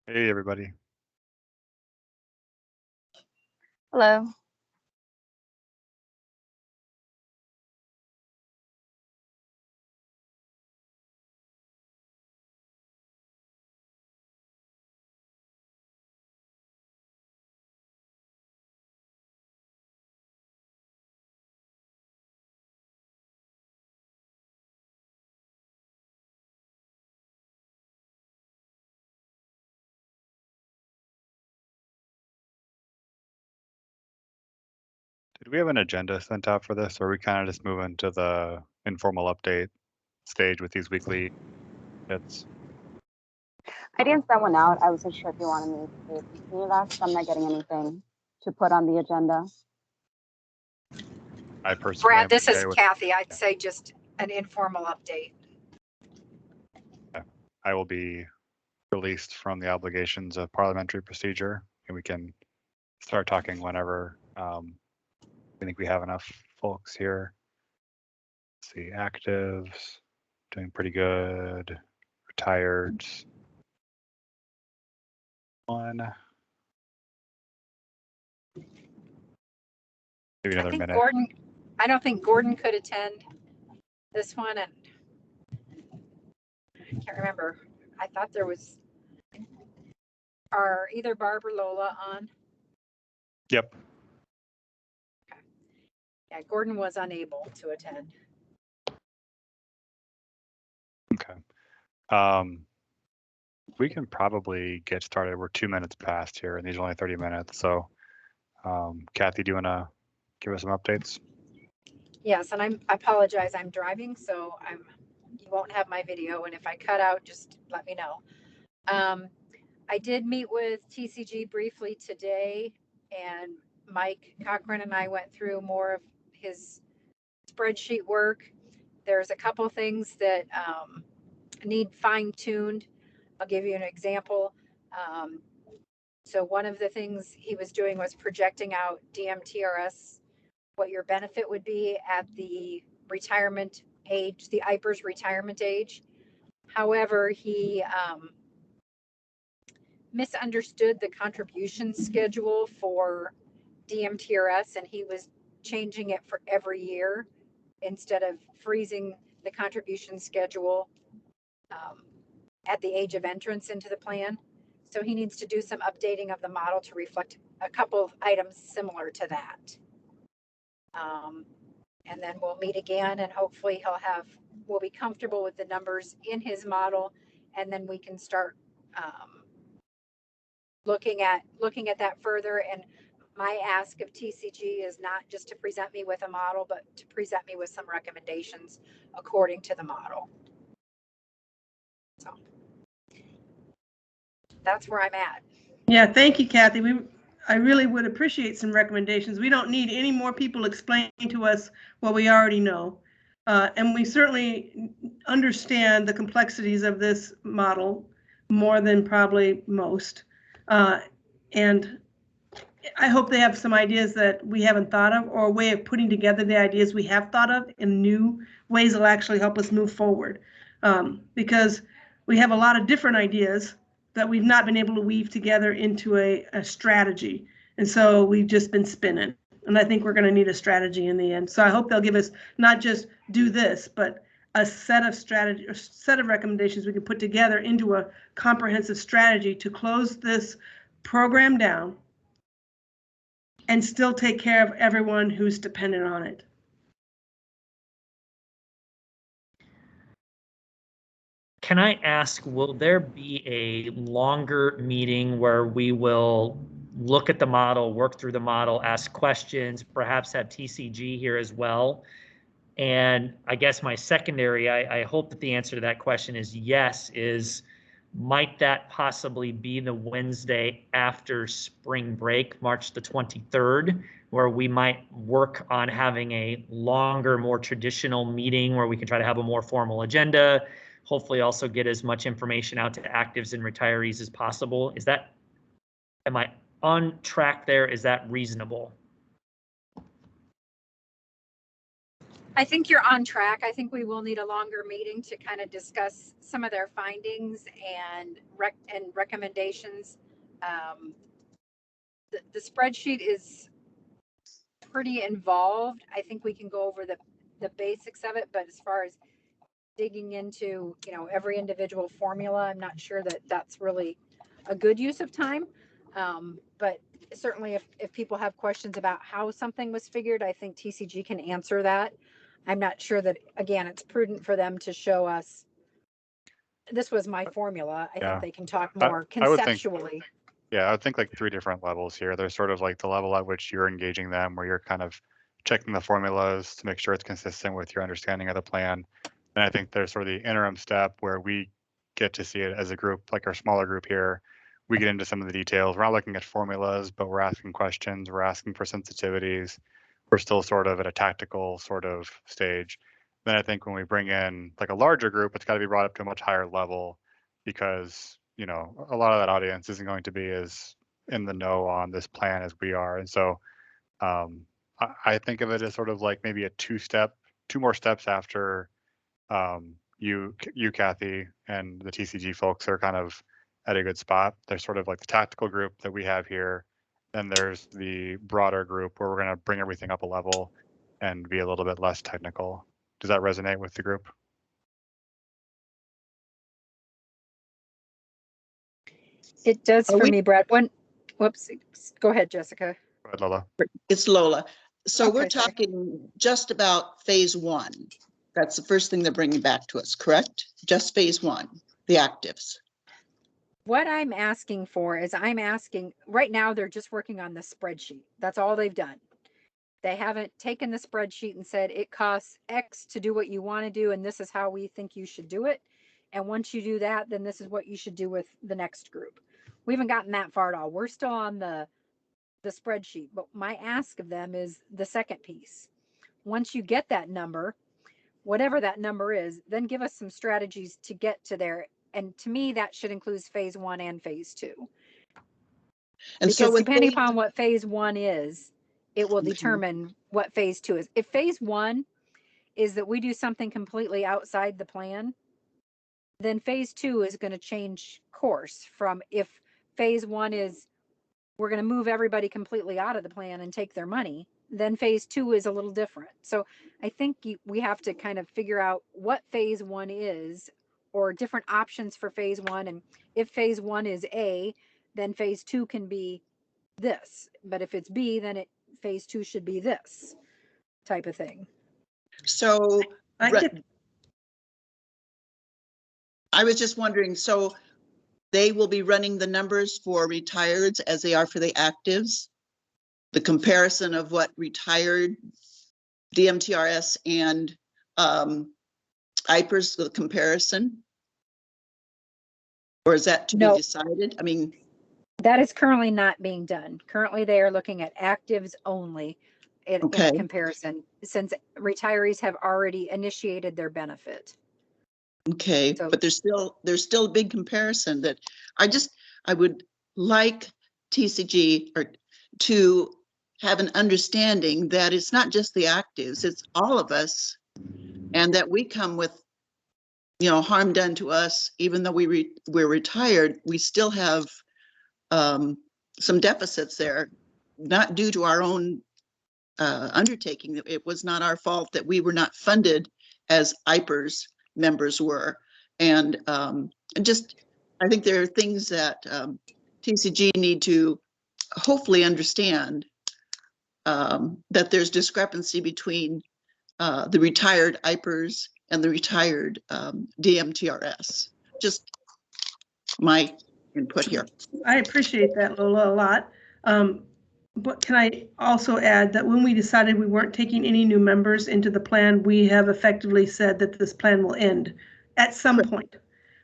Hey, everybody. Hello. Did we have an agenda sent out for this, or are we kind of just moving to the informal update stage with these weekly hits? I didn't send one out. I wasn't sure if you wanted me to continue that because I'm not getting anything to put on the agenda. I personally Brad, am this is okay with. Kathy. I'd Yeah, say just an informal update. yeah. I will be released from the obligations of parliamentary procedure, and we can start talking whenever. I think we have enough folks here. Let's see, actives, doing pretty good. Retired, one. Maybe another minute. I don't think Gordon could attend this one, and I can't remember. I thought there was, are either Barb or Lola on? Yep. Okay. Yeah, Gordon was unable to attend. Okay. We can probably get started. We're 2 minutes past here, and these are only 30 minutes. So, Kathy, do you want to give us some updates? Yes, and I apologize. I'm driving, so you won't have my video. And if I cut out, just let me know. I did meet with TCG briefly today, and Mike Cochran and I went through more of his spreadsheet work. There's a couple things that need fine-tuned. I'll give you an example. So one of the things he was doing was projecting out DMTRS, what your benefit would be at the retirement age, the IPERS retirement age. However, he misunderstood the contribution schedule for DMTRS, and he was changing it for every year instead of freezing the contribution schedule at the age of entrance into the plan. So he needs to do some updating of the model to reflect a couple of items similar to that. And then we'll meet again, and hopefully we'll be comfortable with the numbers in his model, and then we can start looking at that further. And my ask of TCG is not just to present me with a model, but to present me with some recommendations according to the model. So that's where I'm at. Yeah, thank you, Kathy. I really would appreciate some recommendations. We don't need any more people explaining to us what we already know. And we certainly understand the complexities of this model more than probably most. And I hope they have some ideas that we haven't thought of, or a way of putting together the ideas we have thought of in new ways that will actually help us move forward. Because we have a lot of different ideas that we've not been able to weave together into a strategy. And so we've just been spinning. And I think we're going to need a strategy in the end. So I hope they'll give us not just do this, but a set of strategy or set of recommendations we can put together into a comprehensive strategy to close this program down and still take care of everyone who's dependent on it. Can I ask, will there be a longer meeting where we will look at the model, work through the model, ask questions, perhaps have TCG here as well? And I guess my secondary, I hope that the answer to that question is yes, might that possibly be the Wednesday after spring break, March the 23rd, where we might work on having a longer, more traditional meeting where we can try to have a more formal agenda, hopefully also get as much information out to actives and retirees as possible. Am I on track there? Is that reasonable? I think you're on track. I think we will need a longer meeting to kind of discuss some of their findings and recommendations. The spreadsheet is pretty involved. I think we can go over the basics of it, but as far as digging into, you know, every individual formula, I'm not sure that that's really a good use of time. But certainly if people have questions about how something was figured, I think TCG can answer that. I'm not sure that, again, it's prudent for them to show us, this was my formula. I Yeah. think they can talk I- more I would think- conceptually. Yeah, I would think like 3 different levels here. There's sort of like the level at which you're engaging them, where you're kind of checking the formulas to make sure it's consistent with your understanding of the plan. And I think there's sort of the interim step where we get to see it as a group, like our smaller group here. We get into some of the details. We're not looking at formulas, but we're asking questions. We're asking for sensitivities. We're still sort of at a tactical sort of stage. Then I think when we bring in like a larger group, it's got to be brought up to a much higher level, because you know, a lot of that audience isn't going to be as in the know on this plan as we are. And so I think of it as sort of like maybe a two more steps after you, Kathy, and the TCG folks are kind of at a good spot. There's sort of like the tactical group that we have here. Then there's the broader group where we're going to bring everything up a level and be a little bit less technical. Does that resonate with the group? It does Are for we- me, Brad. Whoops, go ahead, Jessica. Go ahead, Lola. It's Lola. So we're Okay, sorry. talking just about phase 1. That's the first thing they're bringing back to us, correct? Just phase 1, the actives. What I'm asking for is right now they're just working on the spreadsheet. That's all they've done. They haven't taken the spreadsheet and said it costs X to do what you want to do, and this is how we think you should do it. And once you do that, then this is what you should do with the next group. We haven't gotten that far at all. We're still on the spreadsheet, but my ask of them is the second piece. Once you get that number, whatever that number is, then give us some strategies to get to there. And to me, that should include phase 1 and phase 2. And Because so with depending phase- upon what phase 1 is, it will Okay. determine what phase 2 is. If phase 1 is that we do something completely outside the plan, then phase 2 is going to change course from, if phase 1 is we're going to move everybody completely out of the plan and take their money, then phase 2 is a little different. So I think we have to kind of figure out what phase 1 is, or different options for phase 1. And if phase 1 is A, then phase 2 can be this. But if it's B, then phase 2 should be this type of thing. So I re- get, I was just wondering, so they will be running the numbers for retireds as they are for the actives? The comparison of what retired DMTRS and IPERS, the comparison? Or is that to be No. decided? I mean, That is currently not being done. Currently, they are looking at actives only in Okay. comparison, since retirees have already initiated their benefit. okay, So- but there's still a big comparison that I would like TCG to have an understanding that it's not just the actives, it's all of us, and that we come with, harm done to us, even though we're retired, we still have some deficits there, not due to our own undertaking. It was not our fault that we were not funded as IPERS members were. And I think there are things that TCG need to hopefully understand, that there's discrepancy between the retired IPERS and the retired DMTRS. Just my input here. I appreciate that, Lola, a lot. But can I also add that when we decided we weren't taking any new members into the plan, we have effectively said that this plan will end at some point,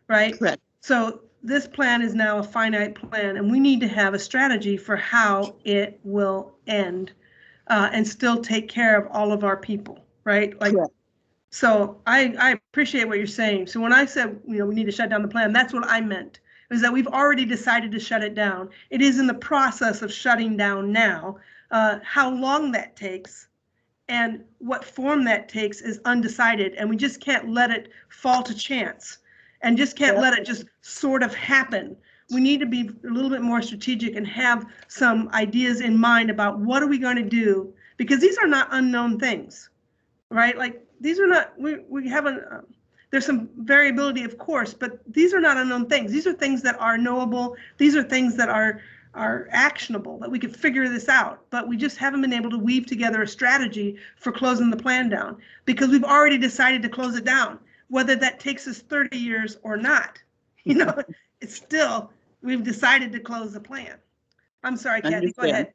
right? Correct. So this plan is now a finite plan, and we need to have a strategy for how it will end, and still take care of all of our people, right? Like, Correct. so I appreciate what you're saying. So when I said, we need to shut down the plan, that's what I meant. Is that we've already decided to shut it down. It is in the process of shutting down now. How long that takes And what form that takes is undecided, and we just can't let it fall to chance and just can't let it just sort of happen. We need to be a little bit more strategic and have some ideas in mind about what are we going to do, because these are not unknown things, right? Like these are not, we haven't, there's some variability, of course, but these are not unknown things. These are things that are knowable. These are things that are actionable, that we could figure this out, but we just haven't been able to weave together a strategy for closing the plan down, because we've already decided to close it down, whether that takes us 30 years or not. You know, it's still, we've decided to close the plan. I'm sorry, Kathy, go ahead.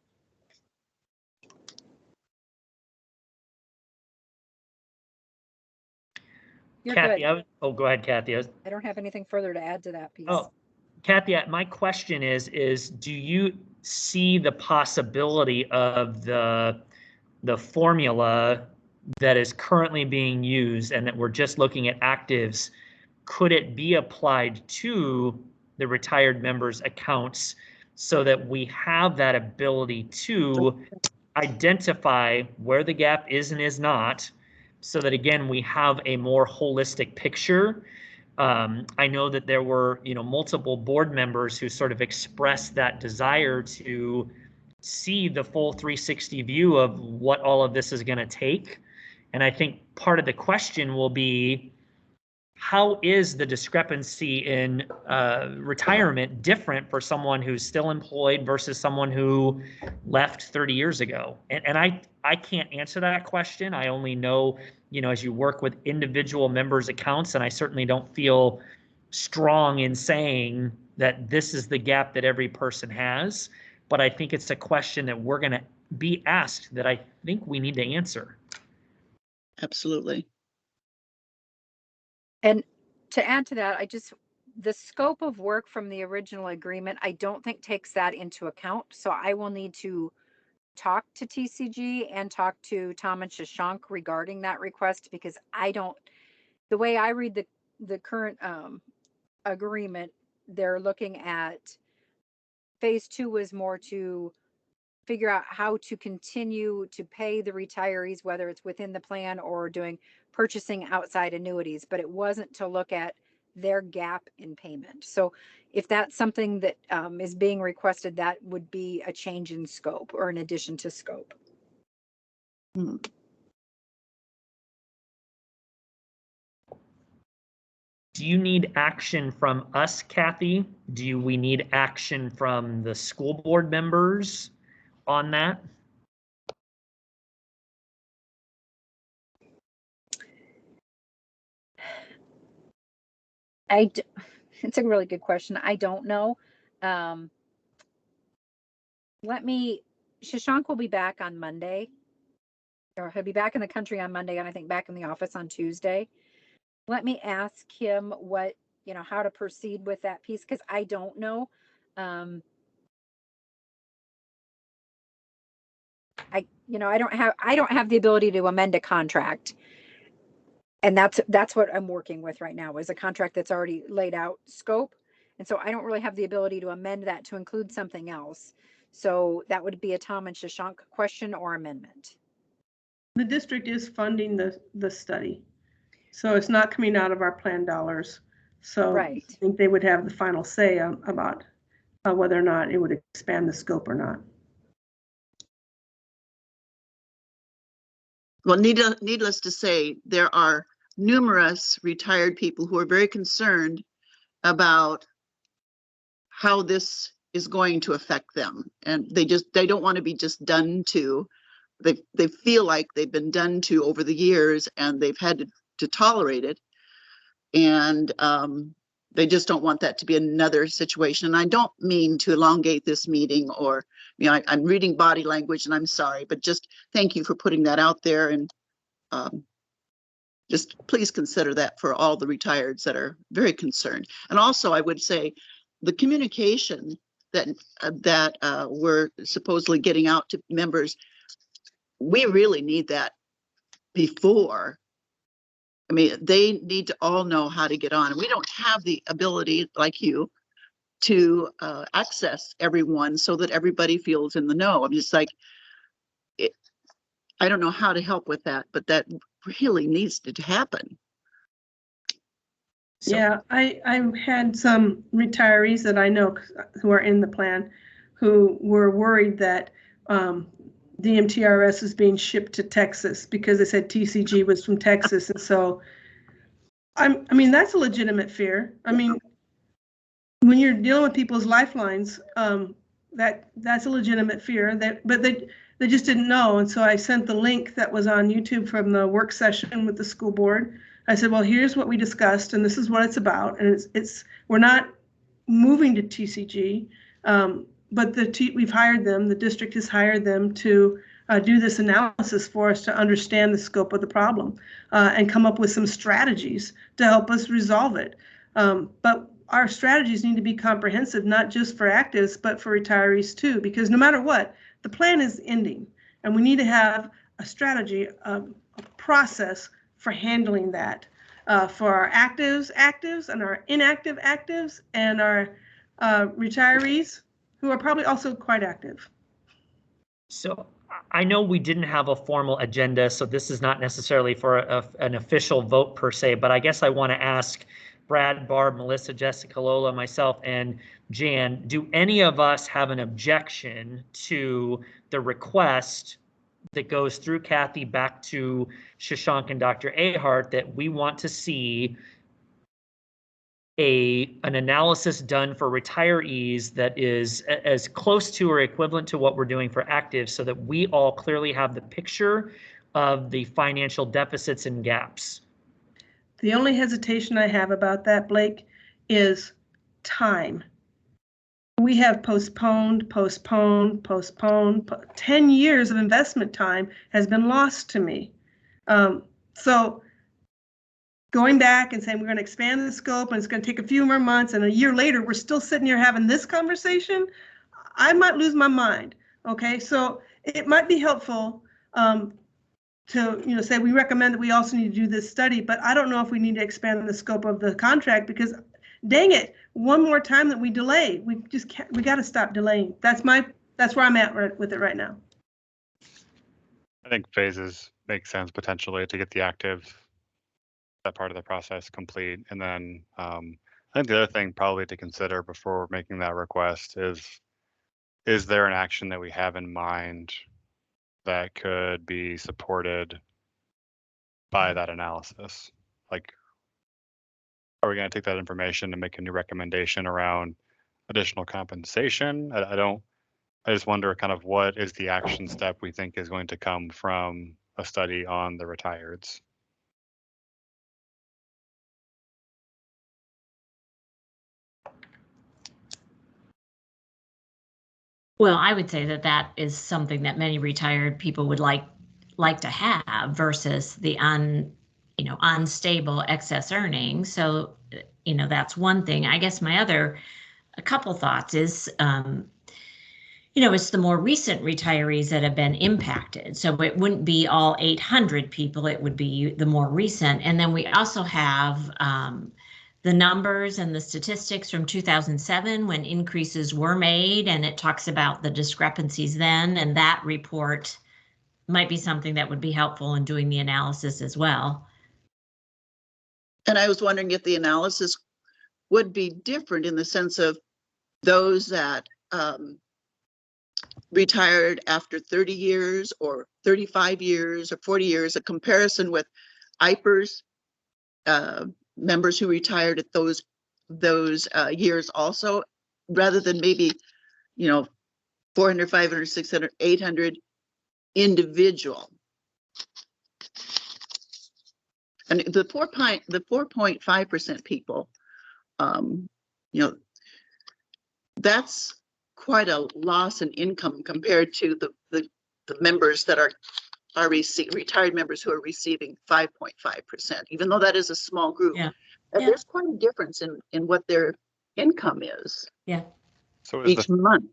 You're Kathy, good. go ahead, Kathy. I don't have anything further to add to that piece. Oh, Kathy, my question is do you see the possibility of the formula that is currently being used and that we're just looking at actives, could it be applied to the retired members' accounts so that we have that ability to identify where the gap is and is not, so that again we have a more holistic picture? I know that there were, multiple board members who sort of expressed that desire to see the full 360 view of what all of this is going to take. And I think part of the question will be, how is the discrepancy in retirement different for someone who's still employed versus someone who left 30 years ago? And I can't answer that question. I only know, as you work with individual members' accounts, and I certainly don't feel strong in saying that this is the gap that every person has. But I think it's a question that we're going to be asked that I think we need to answer. Absolutely. And to add to that, the scope of work from the original agreement, I don't think takes that into account. So I will need to talk to TCG and talk to Tom and Shashank regarding that request, because the way I read the current agreement, they're looking at phase 2 was more to figure out how to continue to pay the retirees, whether it's within the plan or doing purchasing outside annuities, but it wasn't to look at their gap in payment. So if that's something that is being requested, that would be a change in scope or an addition to scope. Hmm. Do you need action from us, Kathy? Do we need action from the school board members on that? It's a really good question. I don't know. Shashank will be back on Monday, or he'll be back in the country on Monday, and I think back in the office on Tuesday. Let me ask him how to proceed with that piece, because I don't know. I don't have the ability to amend a contract. And that's what I'm working with right now, is a contract that's already laid out scope. And so I don't really have the ability to amend that to include something else. So that would be a Tom and Shashank question or amendment. The district is funding the study, so it's not coming out of our plan dollars. So right. I think they would have the final say about whether or not it would expand the scope or not. Well, needless to say, there are numerous retired people who are very concerned about how this is going to affect them. And they don't want to be just done to. They feel like they've been done to over the years, and they've had to tolerate it. And they just don't want that to be another situation. And I don't mean to elongate this meeting, or, I'm reading body language, and I'm sorry, but just thank you for putting that out there. And just please consider that for all the retireds that are very concerned. And also, I would say the communication that we're supposedly getting out to members, we really need that before. I mean, they need to all know how to get on. We don't have the ability, like you, to access everyone so that everybody feels in the know. I'm just like, I don't know how to help with that, but that really needs to happen. So, Yeah, I've had some retirees that I know who are in the plan who were worried that DMTRS is being shipped to Texas because they said TCG was from Texas. And so, I mean, that's a legitimate fear. I mean, when you're dealing with people's lifelines, that's a legitimate fear. But they just didn't know. And so I sent the link that was on YouTube from the work session with the school board. I said, well, here's what we discussed, and this is what it's about. And it's we're not moving to TCG, but we've hired them. The district has hired them to do this analysis for us to understand the scope of the problem and come up with some strategies to help us resolve it. But our strategies need to be comprehensive, not just for actives, but for retirees too, because no matter what, the plan is ending, and we need to have a strategy, a process for handling that for our actives and our inactive actives and our retirees who are probably also quite active. So I know we didn't have a formal agenda, so this is not necessarily for an official vote per se, but I guess I want to ask Brad, Barb, Melissa, Jessica, Lola, myself, and Jan, do any of us have an objection to the request that goes through Kathy back to Shashank and Dr. Ahart that we want to see an analysis done for retirees that is as close to or equivalent to what we're doing for active, so that we all clearly have the picture of the financial deficits and gaps? The only hesitation I have about that, Blake, is time. We have postponed. 10 years of investment time has been lost to me. So going back and saying we're going to expand the scope and it's going to take a few more months and a year later we're still sitting here having this conversation, I might lose my mind. Okay, so it might be helpful to say we recommend that we also need to do this study, but I don't know if we need to expand the scope of the contract, because dang it, one more time that we delay, we just can't, we got to stop delaying. That's where I'm at with it right now. I think phases make sense potentially to get the active, that part of the process complete. And then I think the other thing probably to consider before making that request is there an action that we have in mind that could be supported by that analysis? Like, are we going to take that information and make a new recommendation around additional compensation? I just wonder kind of what is the action step we think is going to come from a study on the retireds? Well, I would say that is something that many retired people would like to have versus the unstable excess earnings. So, that's one thing. I guess a couple thoughts is, it's the more recent retirees that have been impacted. So it wouldn't be all 800 people, it would be the more recent. And then we also have the numbers and the statistics from 2007 when increases were made, and it talks about the discrepancies then, and that report might be something that would be helpful in doing the analysis as well. And I was wondering if the analysis would be different in the sense of those that retired after 30 years or 35 years or 40 years, a comparison with IPERS members who retired at those years also, rather than maybe 400, 500, 600, 800 individual. And the 4.5% people, that's quite a loss in income compared to the members that are retired members who are receiving 5.5%, even though that is a small group. Yeah. There's quite a difference in what their income is. Yeah. So each month.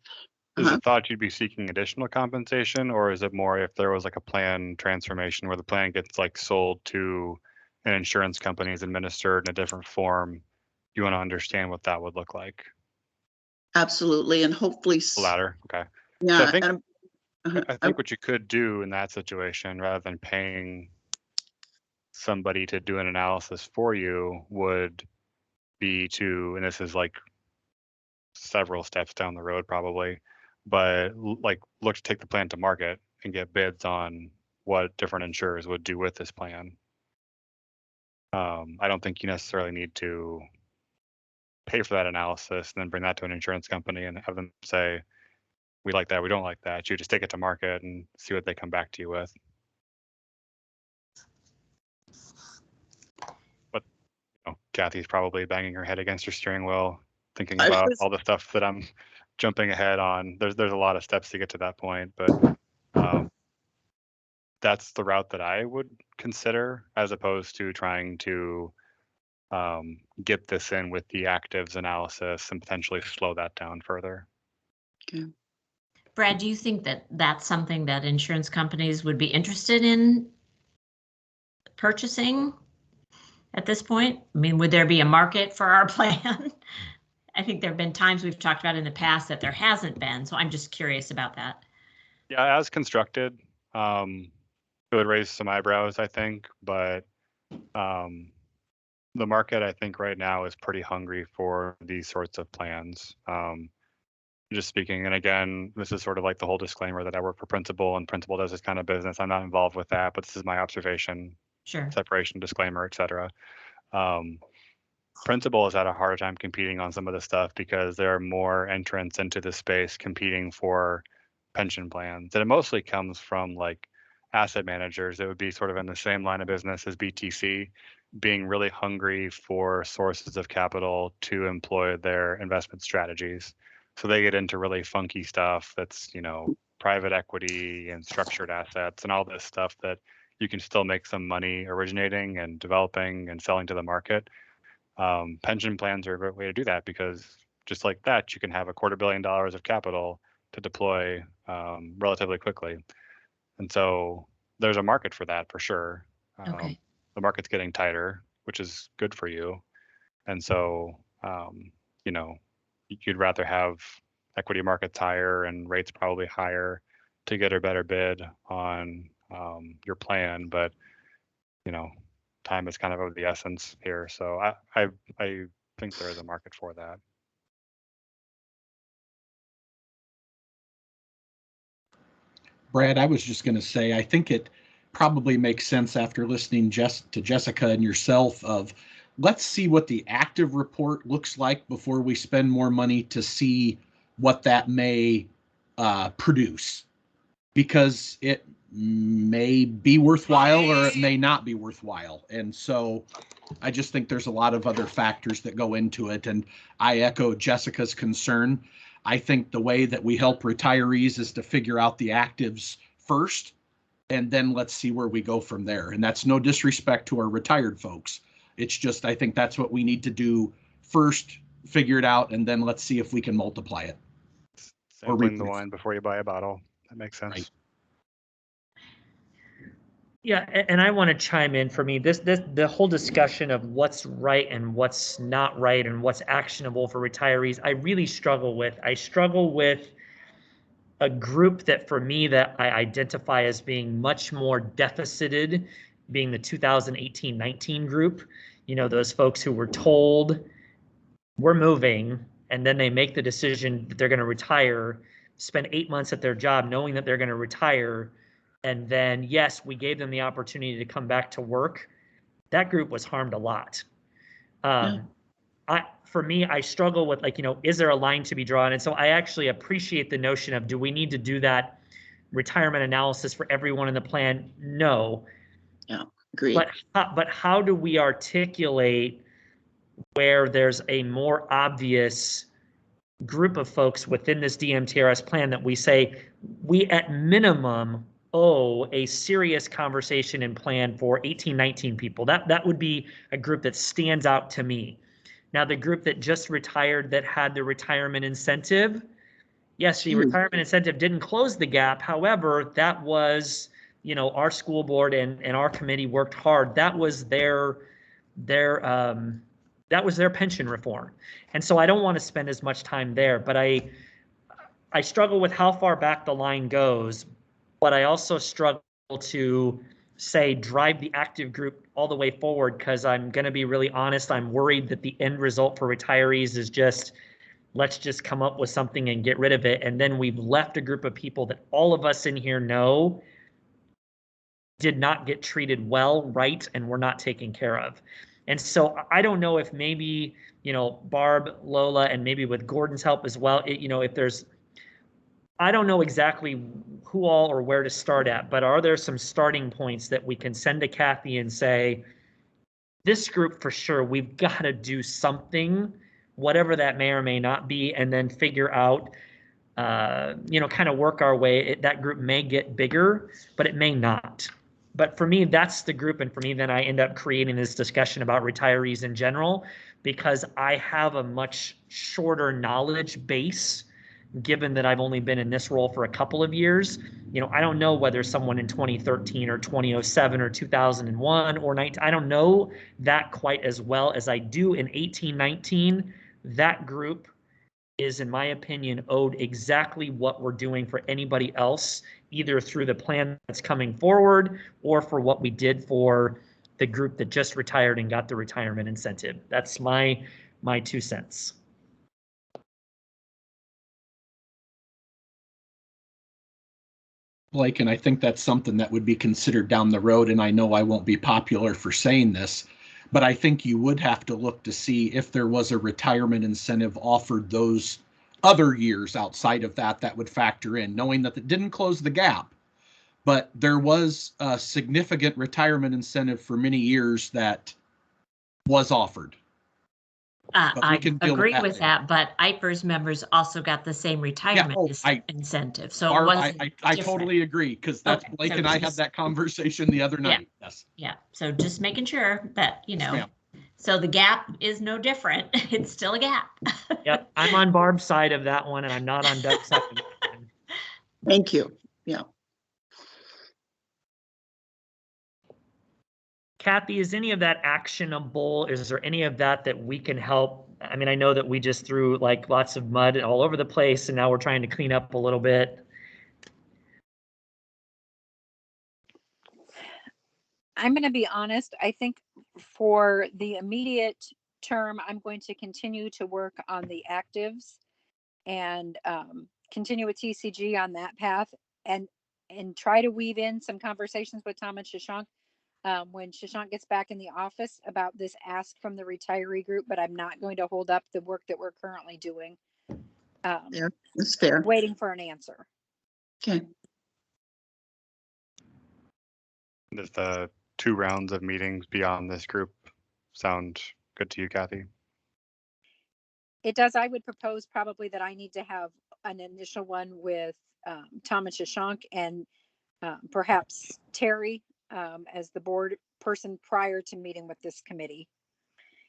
Is the thought you'd be seeking additional compensation, or is it more if there was like a plan transformation where the plan gets like sold to an insurance company, is administered in a different form? You want to understand what that would look like? Absolutely, and hopefully The latter. Okay. Yeah, So I think I think what you could do in that situation, rather than paying somebody to do an analysis for you, would be to, and this is like several steps down the road probably, but like look to take the plan to market and get bids on what different insurers would do with this plan. I don't think you necessarily need to pay for that analysis and then bring that to an insurance company and have them say, we like that, we don't like that. You just take it to market and see what they come back to you with. But Kathy's probably banging her head against her steering wheel, thinking about all the stuff that I'm jumping ahead on. There's a lot of steps to get to that point, but that's the route that I would consider, as opposed to trying to get this in with the actives analysis and potentially slow that down further. Okay. Brad, do you think that that's something that insurance companies would be interested in purchasing at this point? I mean, would there be a market for our plan? I think there have been times we've talked about in the past that there hasn't been, so I'm just curious about that. Yeah, as constructed, it would raise some eyebrows, I think, but the market, I think, right now is pretty hungry for these sorts of plans. Just speaking, and again, this is sort of like the whole disclaimer that I work for Principal, and Principal does this kind of business. I'm not involved with that, but this is my observation. Sure. Separation, disclaimer, etc. Principal has had a harder time competing on some of the stuff because there are more entrants into the space competing for pension plans. And it mostly comes from like asset managers that would be sort of in the same line of business as BTC, being really hungry for sources of capital to employ their investment strategies. So they get into really funky stuff that's, private equity and structured assets and all this stuff that you can still make some money originating and developing and selling to the market. Pension plans are a great way to do that, because just like that, you can have $250 million of capital to deploy relatively quickly. And so there's a market for that for sure. Okay. The market's getting tighter, which is good for you. And so, you'd rather have equity markets higher and rates probably higher to get a better bid on your plan. But, time is kind of the essence here. So I think there is a market for that. Brad, I was just going to say, I think it probably makes sense after listening to Jessica and yourself of, let's see what the active report looks like before we spend more money to see what that may produce, because it may be worthwhile or it may not be worthwhile. And so I just think there's a lot of other factors that go into it. And I echo Jessica's concern. I think the way that we help retirees is to figure out the actives first, and then let's see where we go from there. And that's no disrespect to our retired folks. It's just, I think that's what we need to do first, figure it out, and then let's see if we can multiply it. Sampling the wine before you buy a bottle. That makes sense. Right. Yeah, and I want to chime in. For me, the whole discussion of what's right and what's not right and what's actionable for retirees, I really struggle with. I struggle with a group that, for me, that I identify as being much more deficited, being the 2018-19 group. Those folks who were told we're moving, and then they make the decision that they're going to retire, spend 8 months at their job knowing that they're going to retire. And then, yes, we gave them the opportunity to come back to work. That group was harmed a lot. For me, I struggle with, is there a line to be drawn? And so I actually appreciate the notion of, do we need to do that retirement analysis for everyone in the plan? No. Yeah, agreed. But how do we articulate where there's a more obvious group of folks within this DMTRS plan that we say, we at minimum owe a serious conversation and plan for 18-19 people? That would be a group that stands out to me. Now, the group that just retired that had the retirement incentive, yes, the retirement incentive didn't close the gap. However, that was, our school board and our committee worked hard. That was their pension reform. And so I don't want to spend as much time there, but I struggle with how far back the line goes, but I also struggle to say drive the active group all the way forward, because I'm going to be really honest. I'm worried that the end result for retirees is just, let's just come up with something and get rid of it. And then we've left a group of people that all of us in here know did not get treated well, right, and were not taken care of. And so I don't know if maybe, Barb, Lola, and maybe with Gordon's help as well, if there's, I don't know exactly who all or where to start at, but are there some starting points that we can send to Kathy and say, this group for sure, we've got to do something, whatever that may or may not be, and then figure out, kind of work our way. That group may get bigger, but it may not. But for me, that's the group. And for me, then I end up creating this discussion about retirees in general, because I have a much shorter knowledge base, given that I've only been in this role for a couple of years. I don't know whether someone in 2013 or 2007 or 2001 or 19, I don't know that quite as well as I do in 1819. That group is, in my opinion, owed exactly what we're doing for anybody else, either through the plan that's coming forward or for what we did for the group that just retired and got the retirement incentive. That's my 2 cents. Blake, and I think that's something that would be considered down the road, and I know I won't be popular for saying this, but I think you would have to look to see if there was a retirement incentive offered those other years outside of that would factor in, knowing that it didn't close the gap, but there was a significant retirement incentive for many years that was offered. I agree with that, but IPERS members also got the same retirement incentive. So Barb, it wasn't I totally agree, because that's Okay, Blake so and I had that conversation the other night. Yes. Yeah. So just making sure that, ma'am. so the gap is no different. It's still a gap. Yep, I'm on Barb's side of that one, and I'm not on Doug's side of that one. Thank you. Yeah. Kathy, is any of that actionable? Is there any of that we can help? I mean, I know that we just threw like lots of mud all over the place, and now we're trying to clean up a little bit. I'm going to be honest. I think for the immediate term, I'm going to continue to work on the actives and continue with TCG on that path, and try to weave in some conversations with Tom and Shashank when Shashank gets back in the office about this ask from the retiree group, but I'm not going to hold up the work that we're currently doing. Yeah, that's fair. Waiting for an answer. Okay. Does the 2 rounds of meetings beyond this group sound good to you, Kathy? It does. I would propose probably that I need to have an initial one with Tom and Shashank, and perhaps Terry as the board person prior to meeting with this committee,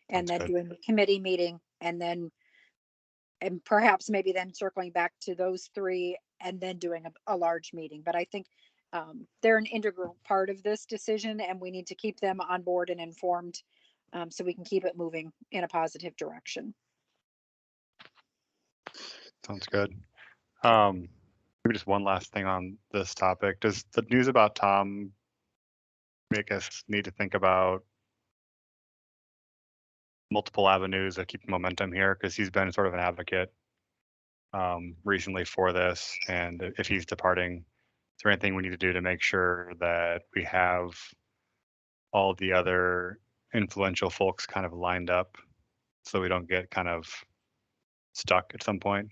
and then doing the committee meeting, and perhaps maybe then circling back to those 3 and then doing a large meeting. But I think they're an integral part of this decision, and we need to keep them on board and informed so we can keep it moving in a positive direction. Sounds good. Maybe just one last thing on this topic. Does the news about Tom make us need to think about multiple avenues of keeping momentum here? Because he's been sort of an advocate recently for this, and if he's departing, is there anything we need to do to make sure that we have all the other influential folks kind of lined up so we don't get kind of stuck at some point?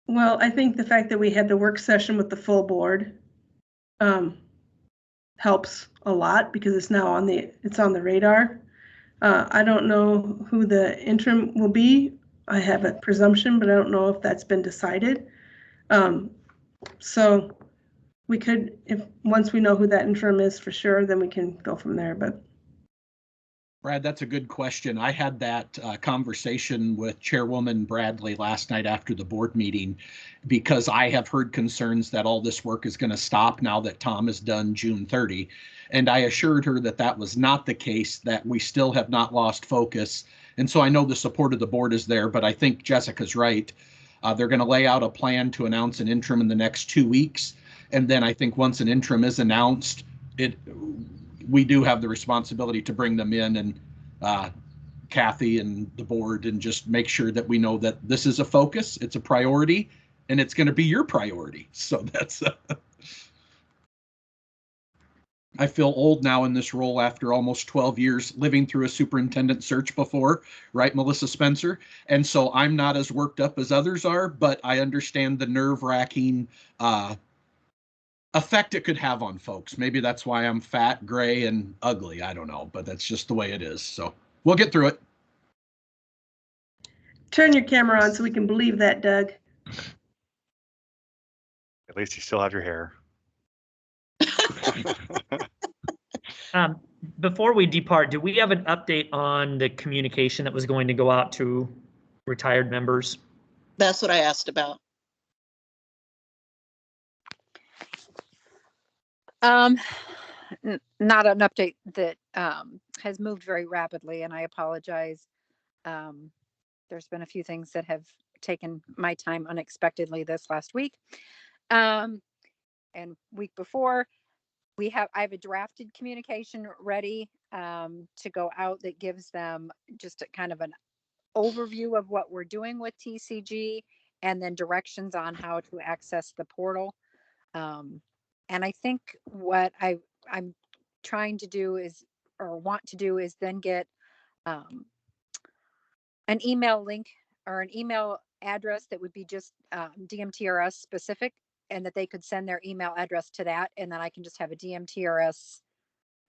Well, I think the fact that we had the work session with the full board helps a lot, because it's now on the radar. I don't know who the interim will be. I have a presumption, but I don't know if that's been decided. So we could, once we know who that interim is for sure, then we can go from there. But Brad, that's a good question. I had that conversation with Chairwoman Bradley last night after the board meeting, because I have heard concerns that all this work is going to stop now that Tom is done June 30. And I assured her that that was not the case, that we still have not lost focus. And so I know the support of the board is there, but I think Jessica's right. They're going to lay out a plan to announce an interim in the next 2 weeks. And then I think once an interim is announced, we do have the responsibility to bring them in and Kathy and the board and just make sure that we know that this is a focus, it's a priority, and it's going to be your priority. So that's I feel old now in this role after almost 12 years living through a superintendent search before, right, Melissa Spencer? And so I'm not as worked up as others are, but I understand the nerve-wracking effect it could have on folks. Maybe that's why I'm fat, gray, and ugly. I don't know, but that's just the way it is. So we'll get through it. Turn your camera on so we can believe that, Doug. At least you still have your hair. Before we depart, do we have an update on the communication that was going to go out to retired members? That's what I asked about. Not an update that has moved very rapidly, and I apologize. There's been a few things that have taken my time unexpectedly this last week and week before. I have a drafted communication ready to go out that gives them just a kind of an overview of what we're doing with TCG and then directions on how to access the portal. And I think what I'm trying to do is, or want to do, is then get an email link or an email address that would be just DMTRS specific, and that they could send their email address to that, and then I can just have a DMTRS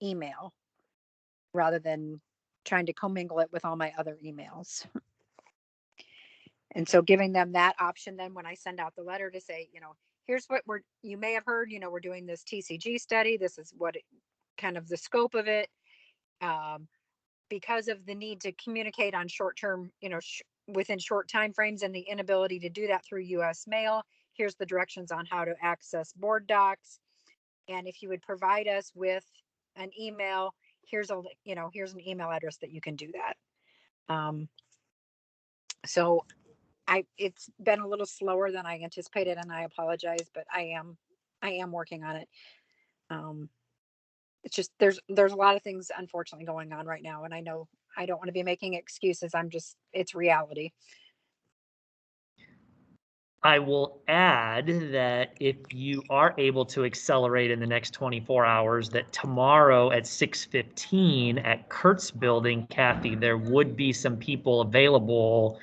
email rather than trying to commingle it with all my other emails. And so giving them that option then when I send out the letter to say, here's what you may have heard, we're doing this TCG study. This is what kind of the scope of it. Because of the need to communicate on short-term, within short time frames and the inability to do that through US mail, here's the directions on how to access board docs. And if you would provide us with an email, here's an email address that you can do that. So it's been a little slower than I anticipated, and I apologize, but I am working on it. It's just there's a lot of things unfortunately going on right now, and I know I don't want to be making excuses. It's reality. I will add that if you are able to accelerate in the next 24 hours, that tomorrow at 6:15 at Kurt's building, Kathy, there would be some people available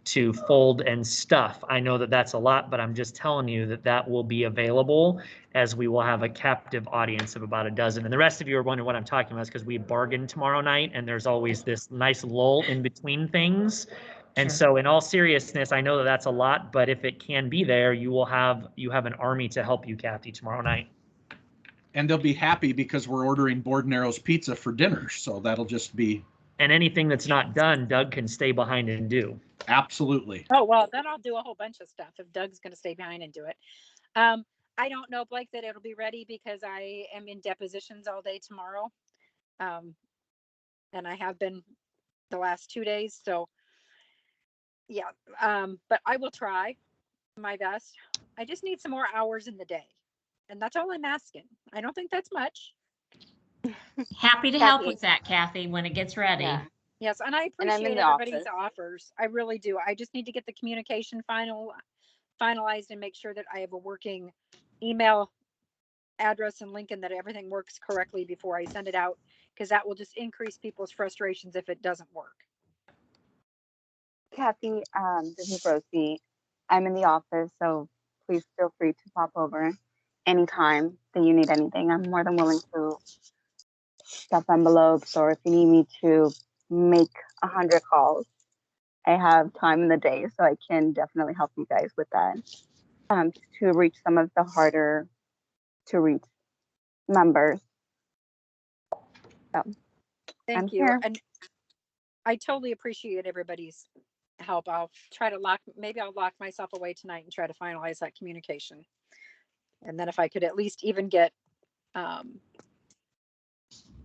to fold and stuff. I know that that's a lot, but I'm just telling you that will be available, as we will have a captive audience of about a dozen. And the rest of you are wondering what I'm talking about, is because we bargain tomorrow night, and there's always this nice lull in between things. And Sure. so in all seriousness, I know that that's a lot, but if it can be there, you have an army to help you, Kathy, tomorrow night. And they'll be happy because we're ordering Board and Arrows pizza for dinner. So that'll just be. And anything that's not done, Doug can stay behind and do. Absolutely. Oh, well, then I'll do a whole bunch of stuff if Doug's going to stay behind and do it. I don't know, Blake, that it'll be ready because I am in depositions all day tomorrow. And I have been the last 2 days. So yeah, but I will try my best. I just need some more hours in the day. And that's all I'm asking. I don't think that's much. Happy to help Kathy. with that, Kathy, when it gets ready. Yeah. Yes, and I And I'm appreciate in the everybody's office. offers. I really do. I just need to get the communication finalized and make sure that I have a working email address and link and that everything works correctly before I send it out, because that will just increase people's frustrations if it doesn't work. Kathy, this is Rosie. I'm in the office, so please feel free to pop over anytime that you need anything. I'm more than willing to stuff envelopes, or if you need me to make 100 calls, I have time in the day, so I can definitely help you guys with that. To reach some of the harder to reach members. So, Thank I'm you. here. And I totally appreciate everybody's help. I'll lock myself away tonight and try to finalize that communication. And then if I could at least even get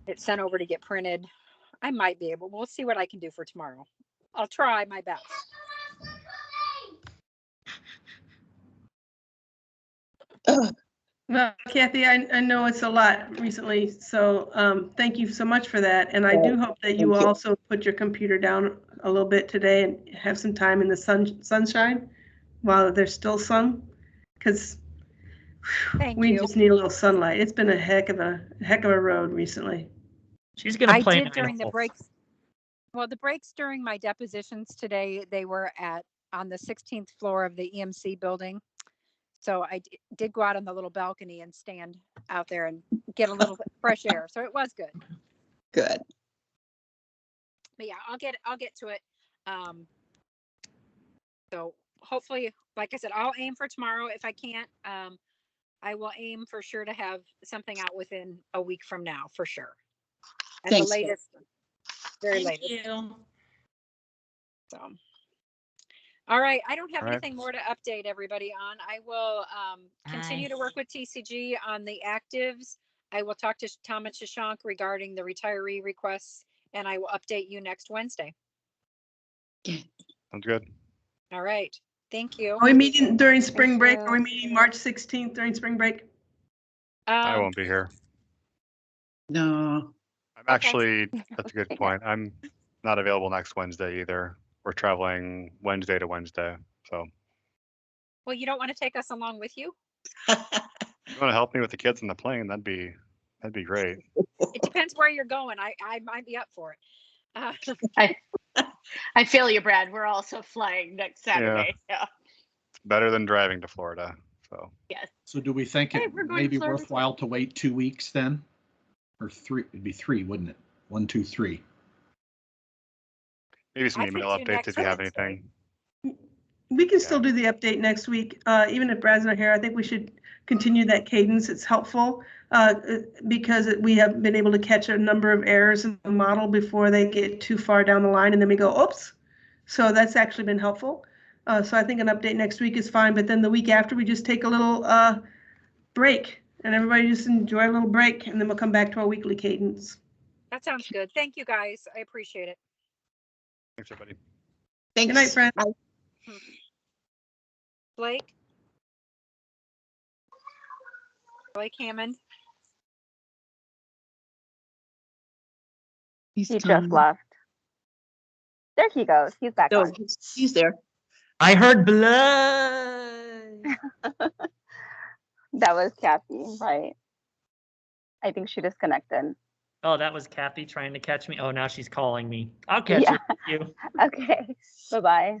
it sent over to get printed, I might be able. We'll see what I can do for tomorrow. I'll try my best. Well, Kathy, I know it's a lot recently, so thank you so much for that. And I do hope that you will also put your computer down a little bit today and have some time in the sunshine while there's still sun, because Thank we you. just need a little sunlight. It's been a heck of a road recently. She's gonna I play did during the Idaho. breaks. Well, the breaks during my depositions today, they were on the 16th floor of the EMC building. So I did go out on the little balcony and stand out there and get a little fresh air. So it was good. Good. But yeah, I'll get to it. So hopefully, like I said, I'll aim for tomorrow. If I can't, I will aim for sure to have something out within a week from now, for sure. At Thanks. the latest, very Thank latest. you. So, all right. I don't have All right. anything more to update everybody on. I will continue to work with TCG on the actives. I will talk to Tom and Shashank regarding the retiree requests, and I will update you next Wednesday. Sounds good. All right. Thank you. Are we meeting during spring Thank break? you. Are we meeting March 16th during spring break? I won't be here. No. I'm actually, that's a good point. I'm not available next Wednesday either. We're traveling Wednesday to Wednesday. So Well, you don't want to take us along with you? if you want to help me with the kids on the plane, that'd be great. It depends where you're going. I might be up for it. I feel you, Brad. We're also flying next Saturday. Yeah. It's better than driving to Florida. So Yes. So do we think Hey, it we're going may to be Florida worthwhile to wait 2 weeks then? Or 3, it'd be 3, wouldn't it? 1, 2, 3. maybe some I could email do updates next if you have Wednesday. anything. We can Yeah. still do the update next week, even if Brad's not here. I think we should continue that cadence. It's helpful because we have been able to catch a number of errors in the model before they get too far down the line, and then we go, oops. So that's actually been helpful. So I think an update next week is fine, but then the week after we just take a little break, and everybody just enjoy a little break, and then we'll come back to our weekly cadence. That sounds good. Thank you, guys. I appreciate it. Thanks, everybody. Thanks. Good night, friend. Bye. Blake? Blake Hammond? He just left. There he goes. He's back No, on. he's there. I heard blood. That was Kathy, right? I think she disconnected. Oh, that was Kathy trying to catch me. Oh, now she's calling me. I'll catch her. Thank you. Okay. Bye-bye.